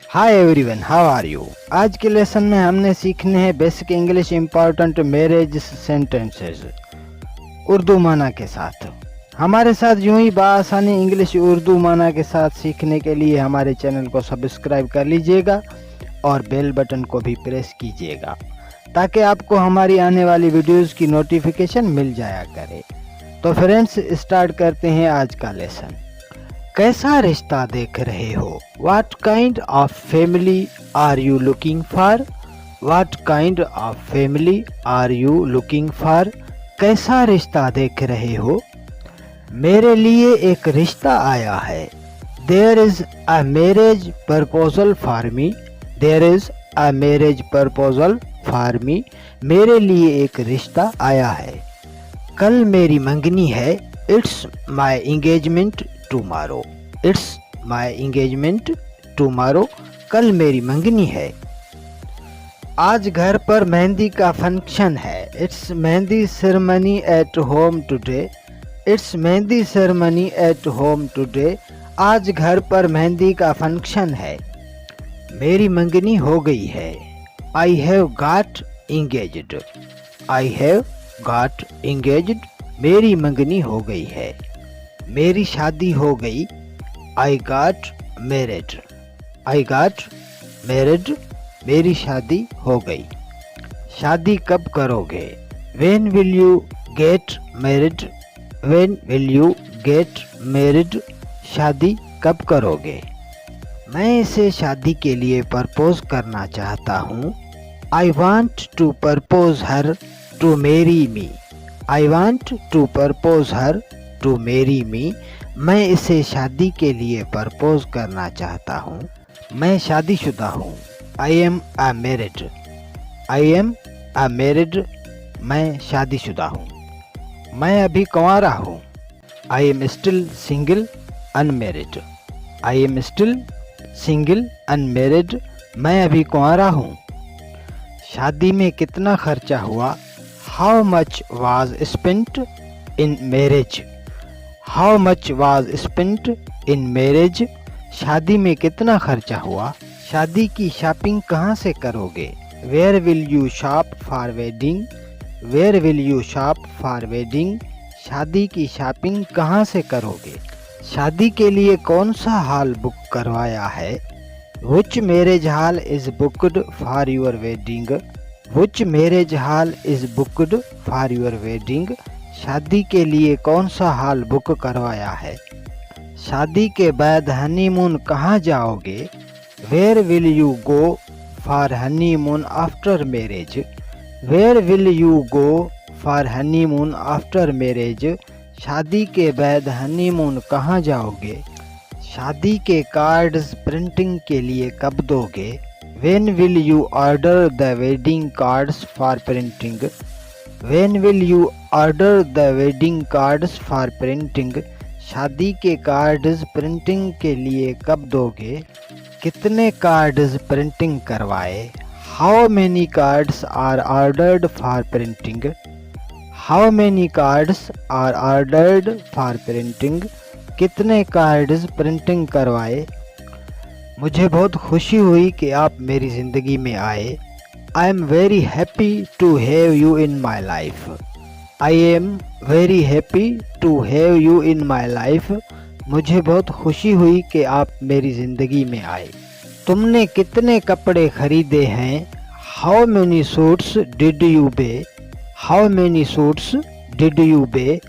Hi everyone, how are you. आज के lesson में हमने सीखने हैं basic English important marriage sentences Urdu माना के साथ। हमारे साथ यूं ही बआसानी इंग्लिश उर्दू माना के साथ सीखने के लिए हमारे चैनल को सब्सक्राइब कर लीजिएगा और बेल बटन को भी प्रेस कीजिएगा ताकि आपको हमारी आने वाली वीडियोस की नोटिफिकेशन मिल जाया करे। तो फ्रेंड्स, स्टार्ट करते हैं आज का लेसन। कैसा रिश्ता देख रहे हो? What kind of family are you looking for? What kind of family are you looking for? कैसा रिश्ता देख रहे हो? मेरे लिए एक रिश्ता आया है। There is a marriage proposal for me. There is a marriage proposal for me. मेरे लिए एक रिश्ता आया है। कल मेरी मंगनी है। It's my engagement tomorrow. It's my engagement tomorrow. कल मेरी मंगनी है। आज घर पर मेहंदी का फंक्शन है। It's mehndi ceremony at home today. It's mehndi ceremony at home today. आज घर पर मेहंदी का फंक्शन है। मेरी मंगनी हो गई है। I have got engaged. I have got engaged. मेरी मंगनी हो गई है। मेरी शादी हो गई। I got married. I got married. मेरी शादी हो गई। शादी कब करोगे? When will you get married? When will you get married? शादी कब करोगे? मैं इसे शादी के लिए प्रपोज करना चाहता हूँ। I want to propose her to marry me. I want to propose her to marry me. मैं इसे शादी के लिए प्रपोज करना चाहता हूँ। मैं शादीशुदा हूँ। I am a married. I am a married. मैं शादीशुदा हूँ। मैं अभी कुंवारा हूँ। I am still single unmarried. I am still single unmarried. मैं अभी कुंवारा हूँ। शादी में कितना खर्चा हुआ? How much was spent in marriage? How much was spent in marriage? शादी में कितना खर्चा हुआ? शादी की शॉपिंग कहाँ से करोगे? Where will you shop for wedding? Where will you shop for wedding? शादी की शॉपिंग कहाँ से करोगे? शादी के लिए कौन सा हॉल बुक करवाया है? Which marriage hall is booked for your wedding? Which marriage hall is booked for your wedding? शादी के लिए कौन सा हॉल बुक करवाया है? शादी के बाद हनीमून कहाँ जाओगे? Where will you go for honeymoon after marriage? Where will you go for honeymoon after marriage? शादी के बाद हनीमून कहाँ जाओगे? शादी के कार्ड्स प्रिंटिंग के लिए कब दोगे? When will you order the wedding cards for printing? When will you order the wedding cards for printing? शादी के कार्ड्स प्रिंटिंग के लिए कब दोगे? कितने कार्ड्स प्रिंटिंग करवाए? How many cards are ordered for printing? How many cards are ordered for printing? कितने cards printing करवाए? मुझे बहुत खुशी हुई कि आप मेरी ज़िंदगी में आए। I am very happy to have you in my life. I am very happy to have you in my life. मुझे बहुत खुशी हुई कि आप मेरी ज़िंदगी में आए। तुमने कितने कपड़े खरीदे हैं? How many suits did you buy? How many suits did you buy?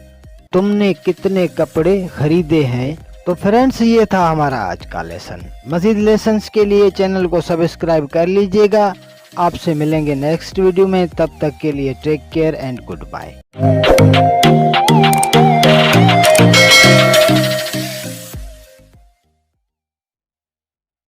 तुमने कितने कपड़े खरीदे हैं? तो फ्रेंड्स, ये था हमारा आज का लेसन। मज़ीद लेसन्स के लिए चैनल को सब्सक्राइब कर लीजिएगा। आपसे मिलेंगे नेक्स्ट वीडियो में। तब तक के लिए take care and good bye.